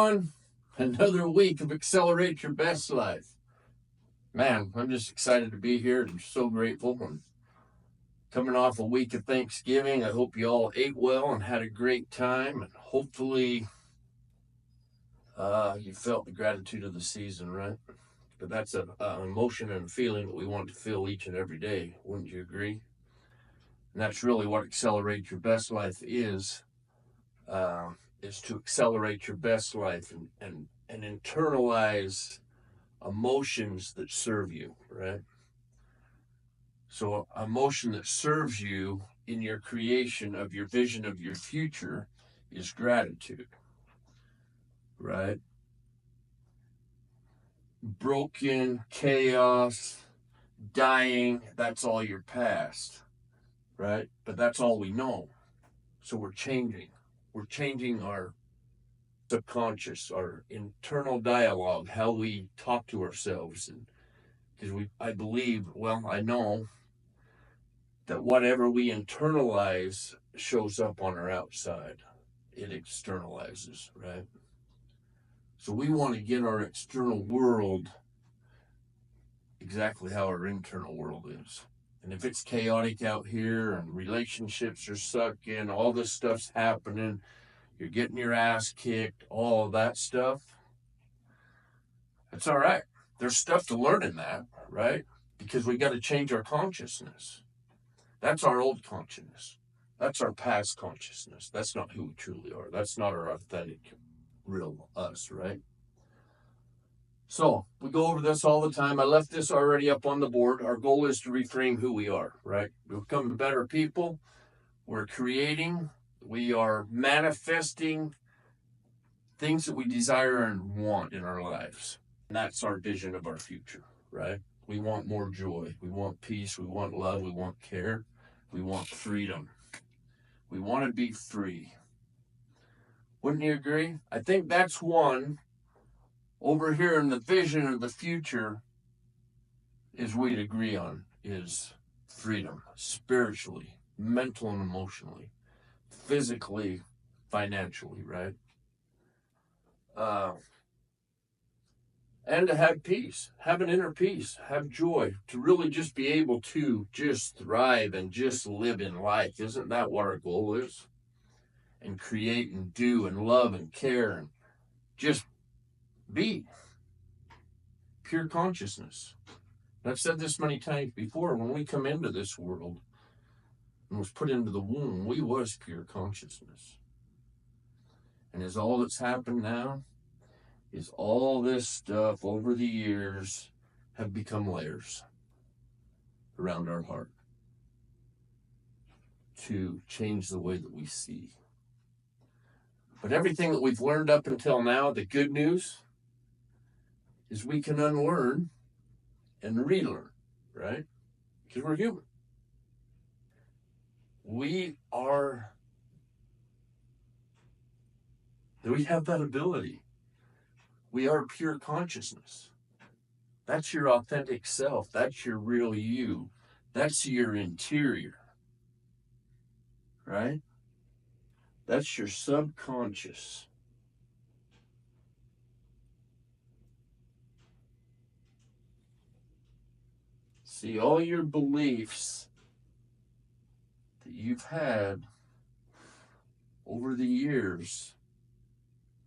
everyone. Another week of Accelerate Your Best Life. Man, I'm just excited to be here and so grateful. And coming off a week of Thanksgiving, I hope you all ate well and had a great time. And hopefully you felt the gratitude of the season, right? But that's an emotion and a feeling that we want to feel each and every day. Wouldn't you agree? And that's really what Accelerate Your Best Life is to accelerate your best life and internalize emotions that serve you, right? So emotion that serves you in your creation of your vision of your future is gratitude, right? Broken, chaos, dying, that's all your past, right? But that's all we know. So we're changing. We're changing our subconscious, our internal dialogue, how we talk to ourselves. And because I know that whatever we internalize shows up on our outside. It externalizes, right? So we want to get our external world exactly how our internal world is. And if it's chaotic out here and relationships are sucking, all this stuff's happening, you're getting your ass kicked, all of that stuff, it's all right. There's stuff to learn in that, right? Because we got to change our consciousness. That's our old consciousness. That's our past consciousness. That's not who we truly are. That's not our authentic, real us, right? So we go over this all the time. I left this already up on the board. Our goal is to reframe who we are, right? We become better people. We're creating. We are manifesting things that we desire and want in our lives. And that's our vision of our future, right? We want more joy. We want peace. We want love. We want care. We want freedom. We want to be free. Wouldn't you agree? I think that's one over here in the vision of the future is we'd agree on is freedom, spiritually, mental and emotionally, physically, financially, right? And to have peace, have an inner peace, have joy, to really just be able to just thrive and just live in life. Isn't that what our goal is? And create and do and love and care and just be pure consciousness. And I've said this many times before, when we come into this world and was put into the womb, we was pure consciousness. And is all that's happened now is all this stuff over the years have become layers around our heart to change the way that we see. But everything that we've learned up until now, the good news is we can unlearn and relearn, right? Because we're human. We have that ability. We are pure consciousness. That's your authentic self. That's your real you. That's your interior, right? That's your subconscious. See, all your beliefs that you've had over the years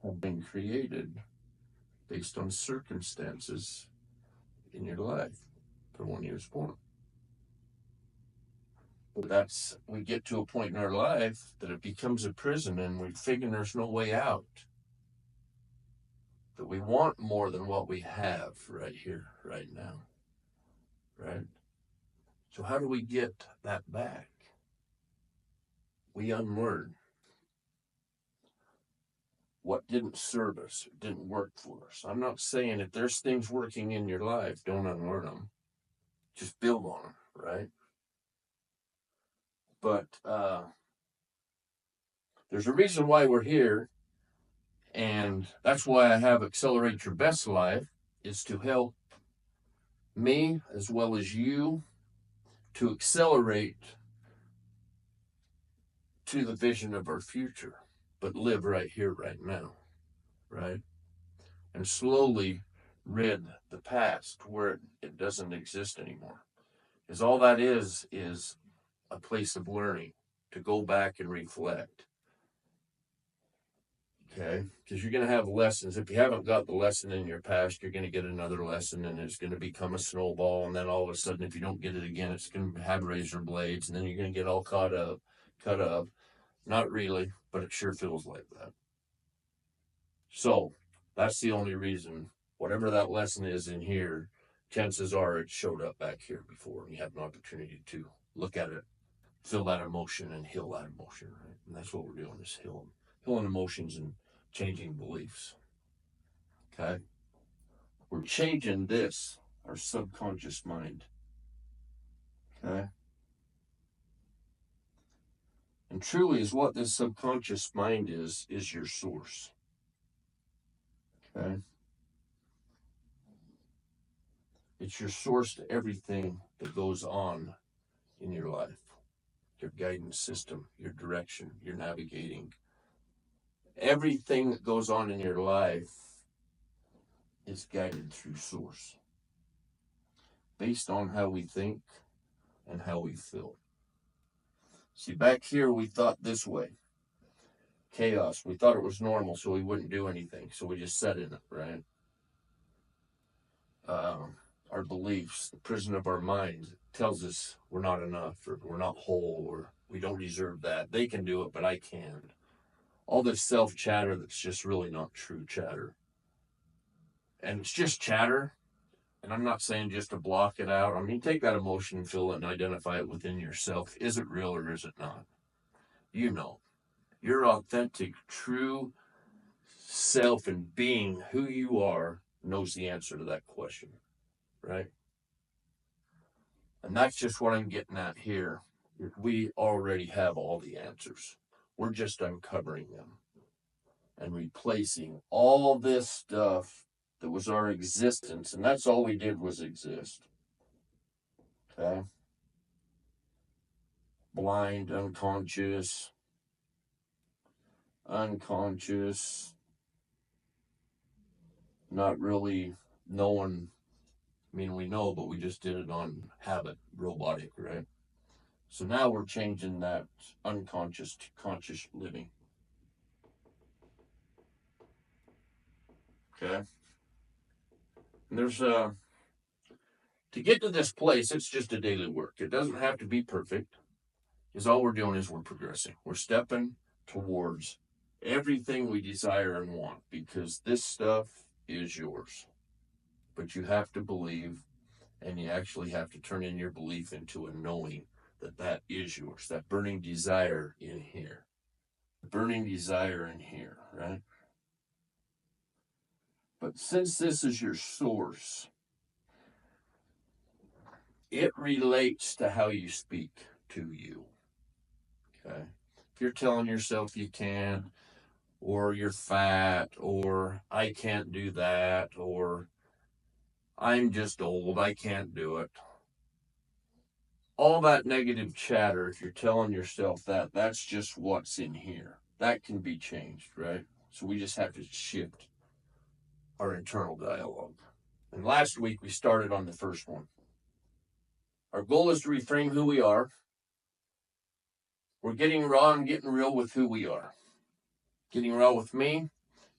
have been created based on circumstances in your life from when you was born. But we get to a point in our life that it becomes a prison and we figure there's no way out. That we want more than what we have right here, right now. Right? So how do we get that back? We unlearn what didn't serve us, didn't work for us. I'm not saying if there's things working in your life, don't unlearn them. Just build on them, right? But there's a reason why we're here, and that's why I have Accelerate Your Best Life, is to help me as well as you to accelerate to the vision of our future, but live right here, right now. right? And slowly rid the past where it doesn't exist anymore. Because all that is a place of learning to go back and reflect. Okay, because you're going to have lessons. If you haven't got the lesson in your past, you're going to get another lesson, and it's going to become a snowball. And then all of a sudden, if you don't get it again, it's going to have razor blades, and then you're going to get all cut up. Not really, but it sure feels like that. So that's the only reason. Whatever that lesson is in here, chances are it showed up back here before, and you have an opportunity to look at it, feel that emotion, and heal that emotion. Right, and that's what we're doing: is healing emotions and changing beliefs. Okay. We're changing this, our subconscious mind. Okay. And truly is what this subconscious mind is your source. Okay. It's your source to everything that goes on in your life, your guidance system, your direction, your navigating. Everything that goes on in your life is guided through source based on how we think and how we feel. See, back here we thought this way: chaos. We thought it was normal, so we wouldn't do anything. So we just sat in it, right? Our beliefs, the prison of our mind, tells us we're not enough, or we're not whole, or we don't deserve that. They can do it, but I can't. All this self chatter that's just really not true chatter. And it's just chatter. And I'm not saying just to block it out. I mean, take that emotion, feel it, and identify it within yourself. Is it real or is it not? You know, your authentic, true self and being who you are knows the answer to that question, right? And that's just what I'm getting at here. We already have all the answers. We're just uncovering them and replacing all this stuff that was our existence. And that's all we did was exist. Okay? Blind, unconscious, not really knowing. I mean, we know, but we just did it on habit, robotic, right? So now we're changing that unconscious to conscious living. Okay? And there's to get to this place, it's just a daily work. It doesn't have to be perfect, because all we're doing is we're progressing. We're stepping towards everything we desire and want, because this stuff is yours. But you have to believe, and you actually have to turn in your belief into a knowing that that is yours, that burning desire in here. Burning desire in here, right? But since this is your source, it relates to how you speak to you. Okay. If you're telling yourself you can't, or you're fat, or I can't do that, or I'm just old, I can't do it. All that negative chatter, if you're telling yourself that, that's just what's in here. That can be changed, right? So we just have to shift our internal dialogue. And last week we started on the first one. Our goal is to reframe who we are. We're getting raw and getting real with who we are. Getting real with me,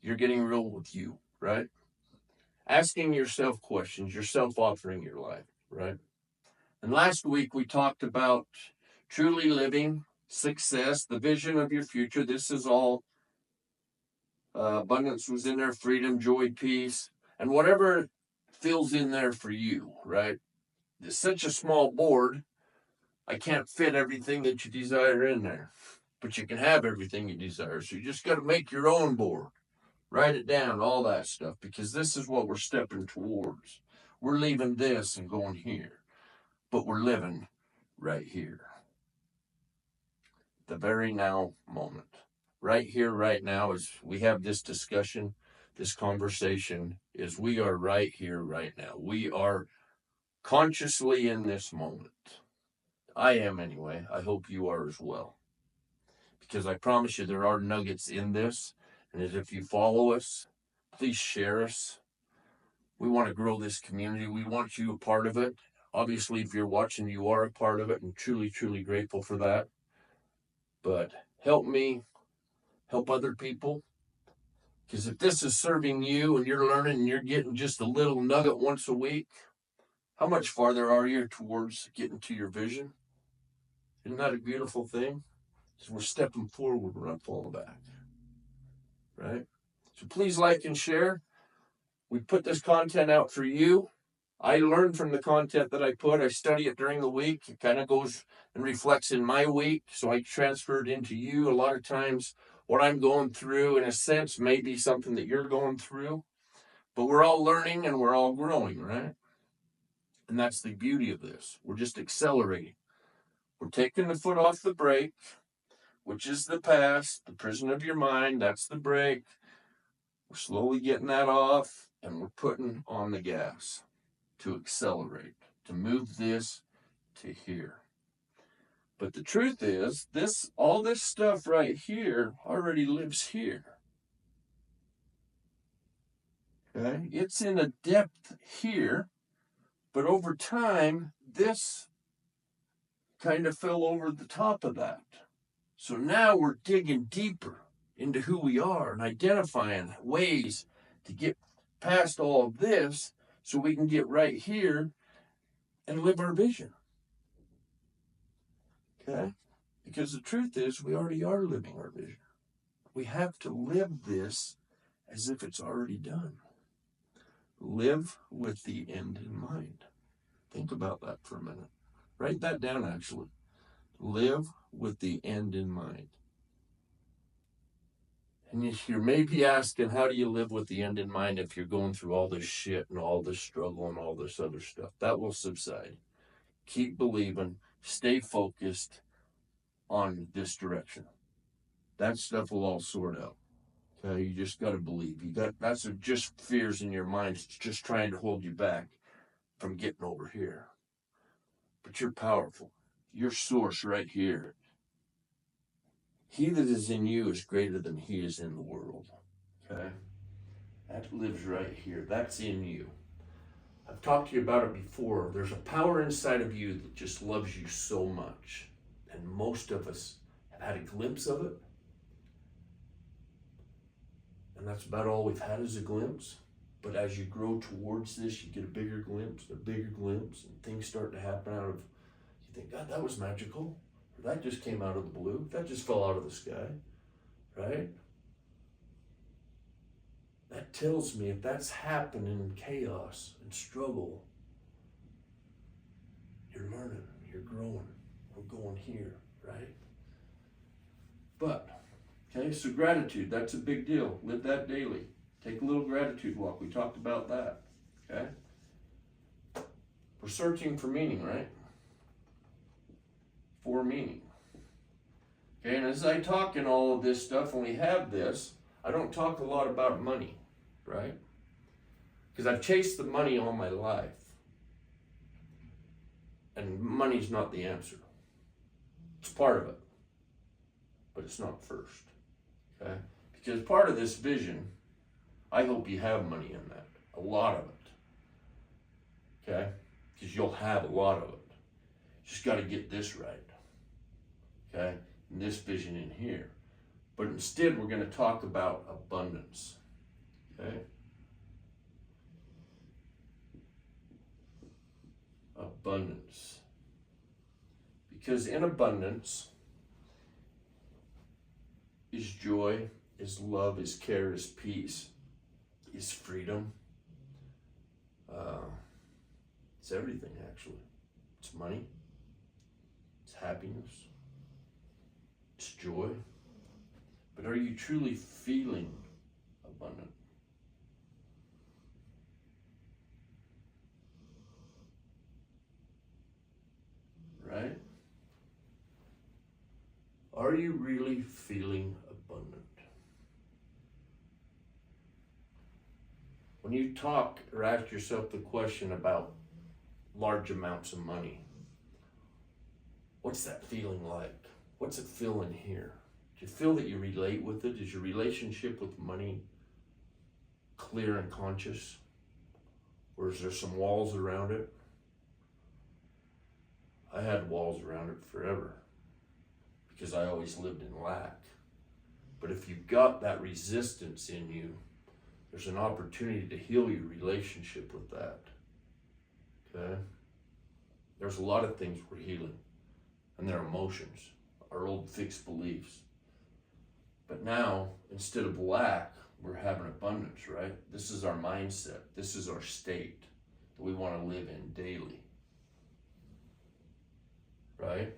you're getting real with you, right? Asking yourself questions, you're self-authoring your life, right? And last week we talked about truly living, success, the vision of your future. This is all abundance was in there, freedom, joy, peace, and whatever fills in there for you, right? It's such a small board, I can't fit everything that you desire in there, but you can have everything you desire. So you just got to make your own board, write it down, all that stuff, because this is what we're stepping towards. We're leaving this and going here, but we're living right here, the very now moment. Right here, right now, as we have this discussion, this conversation, is we are right here, right now. We are consciously in this moment. I am anyway. I hope you are as well. Because I promise you there are nuggets in this. And as if you follow us, please share us. We want to grow this community. We want you a part of it. Obviously, if you're watching, you are a part of it, and truly, truly grateful for that. But help me, help other people. Because if this is serving you and you're learning and you're getting just a little nugget once a week, how much farther are you towards getting to your vision? Isn't that a beautiful thing? So we're stepping forward, we're not falling back. Right? So please like and share. We put this content out for you. I learn from the content that I put. I study it during the week. It kind of goes and reflects in my week. So I transfer it into you. A lot of times what I'm going through, in a sense, may be something that you're going through. But we're all learning and we're all growing, right? And that's the beauty of this. We're just accelerating. We're taking the foot off the brake, which is the past, the prison of your mind. That's the brake. We're slowly getting that off, and we're putting on the gas to accelerate, to move this to here. But the truth is, all this stuff right here already lives here. Okay? It's in a depth here, but over time, this kind of fell over the top of that. So now we're digging deeper into who we are and identifying ways to get past all of this so we can get right here and live our vision. Okay? Because the truth is, we already are living our vision. We have to live this as if it's already done. Live with the end in mind. Think about that for a minute. Write that down, actually. Live with the end in mind. And you may be asking, how do you live with the end in mind if you're going through all this shit and all this struggle and all this other stuff? That will subside. Keep believing. Stay focused on this direction. That stuff will all sort out. Okay, you just got to believe. That's just fears in your mind. It's just trying to hold you back from getting over here. But you're powerful. Your source right here. He that is in you is greater than he is in the world. Okay? That lives right here. That's in you. I've talked to you about it before. There's a power inside of you that just loves you so much. And most of us have had a glimpse of it. And that's about all we've had is a glimpse. But as you grow towards this, you get a bigger glimpse, and things start to happen out of, you think, God, that was magical. Or that just came out of the blue. That just fell out of the sky, right? That tells me if that's happening in chaos and struggle, you're learning, you're growing, we're going here, right? But, okay, so gratitude, that's a big deal. Live that daily. Take a little gratitude walk. We talked about that, okay? We're searching for meaning, right? For meaning. Okay, and as I talk in all of this stuff, and we have this, I don't talk a lot about money, right? Because I've chased the money all my life. And money's not the answer. It's part of it. But it's not first. Okay? Because part of this vision, I hope you have money in that. A lot of it. Okay? Because you'll have a lot of it. You just got to get this right. Okay? And this vision in here. But instead, we're going to talk about abundance. Okay? Abundance. Because in abundance is joy, is love, is care, is peace, is freedom. It's everything, actually. It's money. It's happiness. It's joy. But are you truly feeling abundant? Right? Are you really feeling abundant? When you talk or ask yourself the question about large amounts of money, what's that feeling like? What's it feel in here? Do you feel that you relate with it? Is your relationship with money clear and conscious? Or is there some walls around it? I had walls around it forever because I always lived in lack. But if you've got that resistance in you, there's an opportunity to heal your relationship with that. Okay? There's a lot of things we're healing, and they're emotions, our old fixed beliefs. But now, instead of lack, we're having abundance, right? This is our mindset. This is our state that we want to live in daily. Right?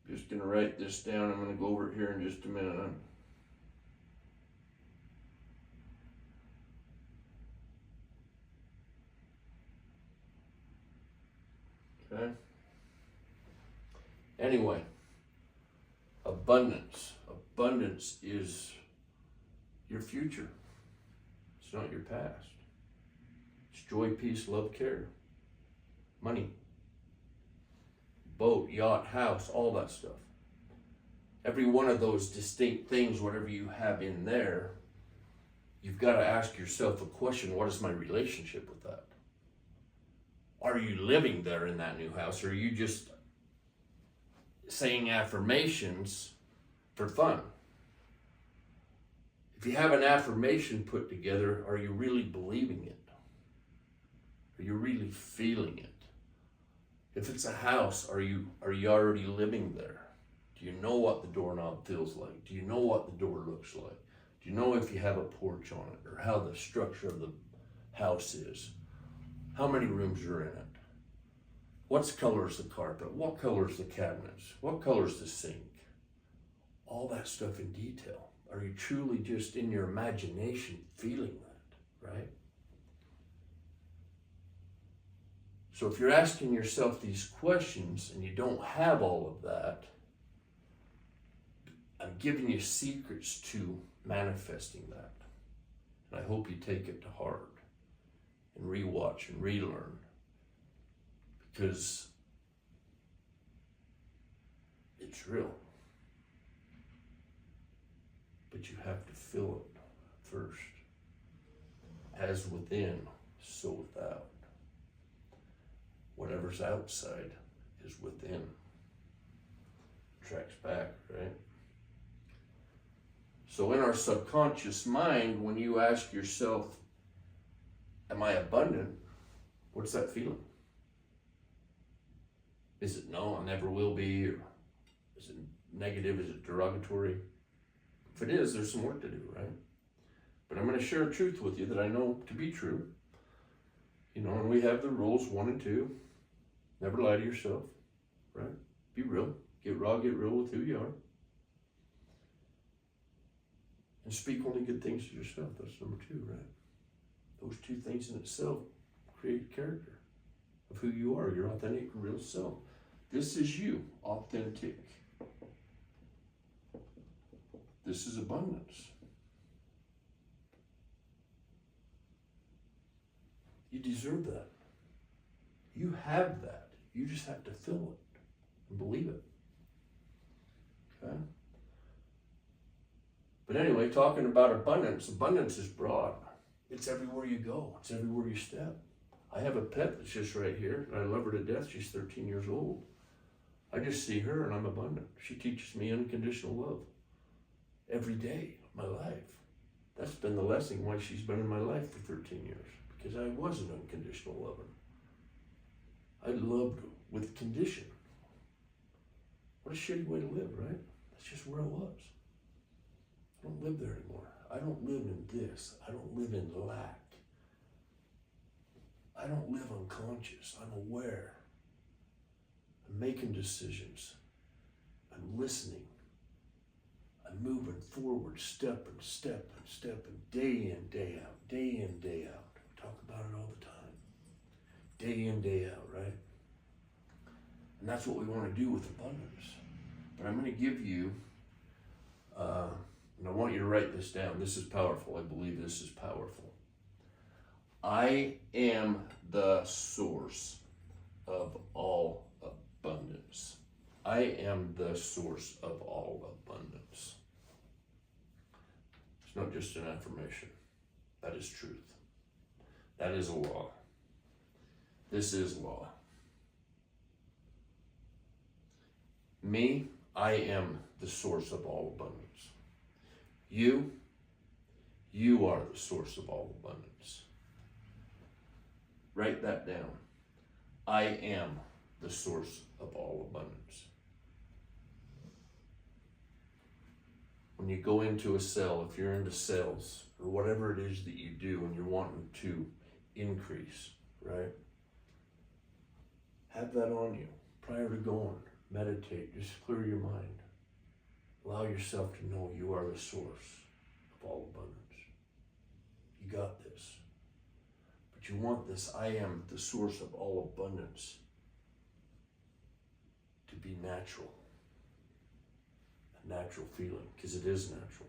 Just going to write this down. I'm going to go over it here in just a minute. Okay? Anyway, abundance. Abundance is your future. It's not your past. It's joy, peace, love, care, money, boat, yacht, house, all that stuff. Every one of those distinct things, whatever you have in there, you've got to ask yourself a question: what is my relationship with that? Are you living there in that new house, or are you just saying affirmations for fun? If you have an affirmation put together, are you really believing it? Are you really feeling it? If it's a house, are you already living there? Do you know what the doorknob feels like? Do you know what the door looks like? Do you know if you have a porch on it, or how the structure of the house is? How many rooms are in it? What color is the carpet? What color is the cabinets? What color is the sink? All that stuff in detail. Are you truly just in your imagination feeling that, right? So if you're asking yourself these questions and you don't have all of that, I'm giving you secrets to manifesting that. And I hope you take it to heart and rewatch and relearn, because it's real. But you have to feel it first. As within, so without. Whatever's outside is within. Tracks back, right? So in our subconscious mind, when you ask yourself, am I abundant? What's that feeling? Is it no, I never will be? Or is it negative? Is it derogatory? If it is, there's some work to do, right? But I'm going to share a truth with you that I know to be true. You know, and we have the rules 1 and 2. Never lie to yourself, right? Be real. Get raw, get real with who you are. And speak only good things to yourself. That's number 2, right? Those 2 things in itself create character of who you are, your authentic, real self. This is you, authentic. This is abundance. You deserve that. You have that. You just have to feel it and believe it. Okay? But anyway, talking about abundance, abundance is broad. It's everywhere you go. It's everywhere you step. I have a pet that's just right here, and I love her to death. She's 13 years old. I just see her, and I'm abundant. She teaches me unconditional love every day of my life. That's been the lesson why she's been in my life for 13 years, because I was an unconditional lover. I loved with condition. What a shitty way to live, right? That's just where I was. I don't live there anymore. I don't live in this. I don't live in lack. I don't live unconscious. I'm aware. I'm making decisions. I'm listening. I'm moving forward, step and step and step, and day in, day out, day in, day out. We talk about it all the time. Day in, day out, right? And that's what we want to do with abundance. But I'm going to give you, and I want you to write this down. This is powerful. I believe this is powerful. I am the source of all abundance. I am the source of all abundance. It's not just an affirmation. That is truth. That is a law. This is law. Me, I am the source of all abundance. You are the source of all abundance. Write that down. I am the source of all abundance. When you go into a sale, if you're into sales or whatever it is that you do and you're wanting to increase, right? Have that on you prior to going. Meditate, just clear your mind. Allow yourself to know you are the source of all abundance. You got this. But you want this, I am the source of all abundance, to be natural. A natural feeling, because it is natural.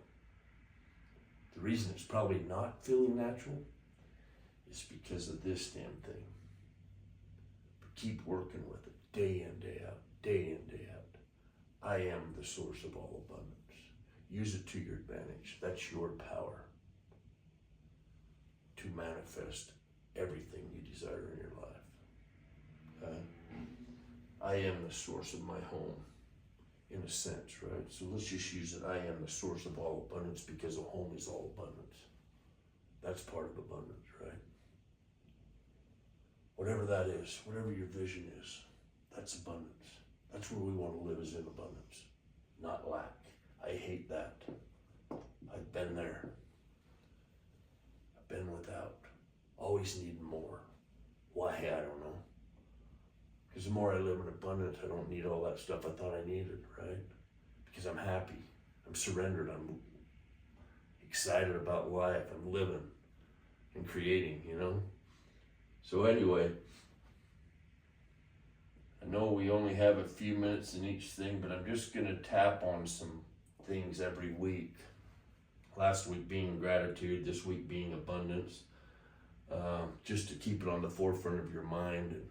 The reason it's probably not feeling natural is because of this damn thing. But keep working with it, day in, day out, day in, day out. I am the source of all abundance. Use it to your advantage. That's your power to manifest everything you desire in your life. I am the source of my home, in a sense, right? So let's just use it. I am the source of all abundance because a home is all abundance. That's part of abundance, right? Whatever that is, whatever your vision is, that's abundance. That's where we want to live, is in abundance, not lack. I hate that. I've been there. I've been without. Always needing more. Why? I don't know. Because the more I live in abundance, I don't need all that stuff I thought I needed, right? Because I'm happy. I'm surrendered. I'm excited about life. I'm living and creating, you know? So anyway, I know we only have a few minutes in each thing, but I'm just going to tap on some things every week. Last week being gratitude, this week being abundance, just to keep it on the forefront of your mind and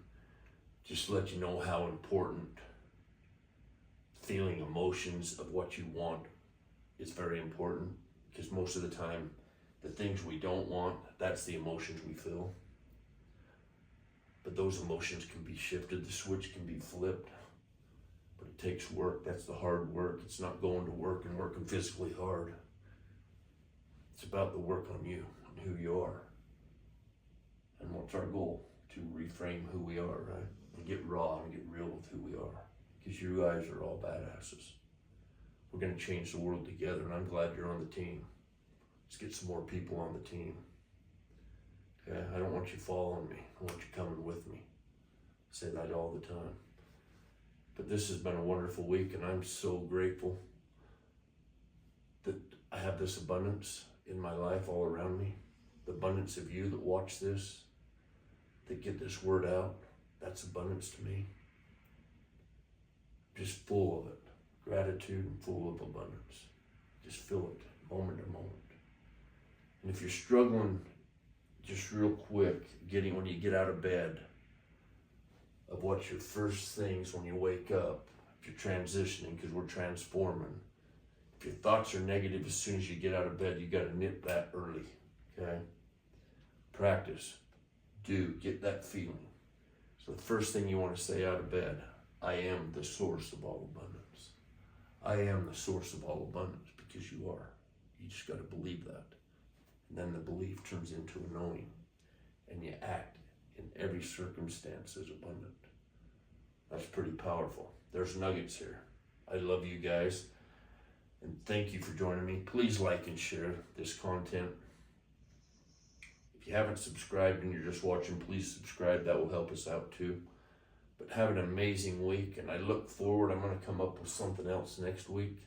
just let you know how important feeling emotions of what you want is very important, because most of the time the things we don't want, that's the emotions we feel. But those emotions can be shifted, the switch can be flipped, but it takes work. That's the hard work. It's not going to work and working physically hard. It's about the work on you and who you are. And what's our goal? To reframe who we are, right? And get raw and get real with who we are. Because you guys are all badasses. We're going to change the world together, and I'm glad you're on the team. Let's get some more people on the team. Okay? I don't want you following me. I want you coming with me. I say that all the time. But this has been a wonderful week, and I'm so grateful that I have this abundance in my life all around me. The abundance of you that watch this, that get this word out, that's abundance to me. Just full of it. Gratitude and full of abundance. Just feel it moment to moment. And if you're struggling, just real quick, when you get out of bed, of what's your first things when you wake up, if you're transitioning, because we're transforming. If your thoughts are negative as soon as you get out of bed, you got to nip that early, okay? Practice, get that feeling. So the first thing you want to say out of bed, I am the source of all abundance. I am the source of all abundance, because you are. You just got to believe that. And then the belief turns into a knowing, and you act in every circumstance as abundant. That's pretty powerful. There's nuggets here. I love you guys, and thank you for joining me. Please like and share this content. If you haven't subscribed and you're just watching, please subscribe. That will help us out too. But have an amazing week, and I look forward. I'm going to come up with something else next week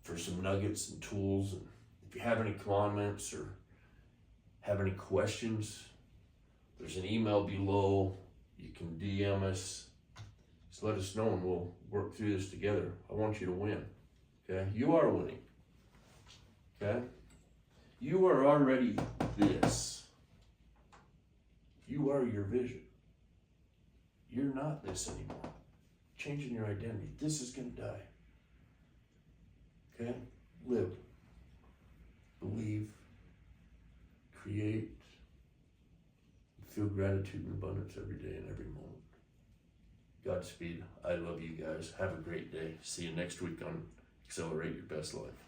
for some nuggets and tools. And if you have any comments or have any questions, there's an email below. You can DM us. Just let us know, and we'll work through this together. I want you to win. Okay? You are winning. Okay? You are already this. You are your vision. You're not this anymore. Changing your identity. This is going to die. Okay? Live. Believe. Create. Feel gratitude and abundance every day and every moment. Godspeed. I love you guys. Have a great day. See you next week on Accelerate Your Best Life.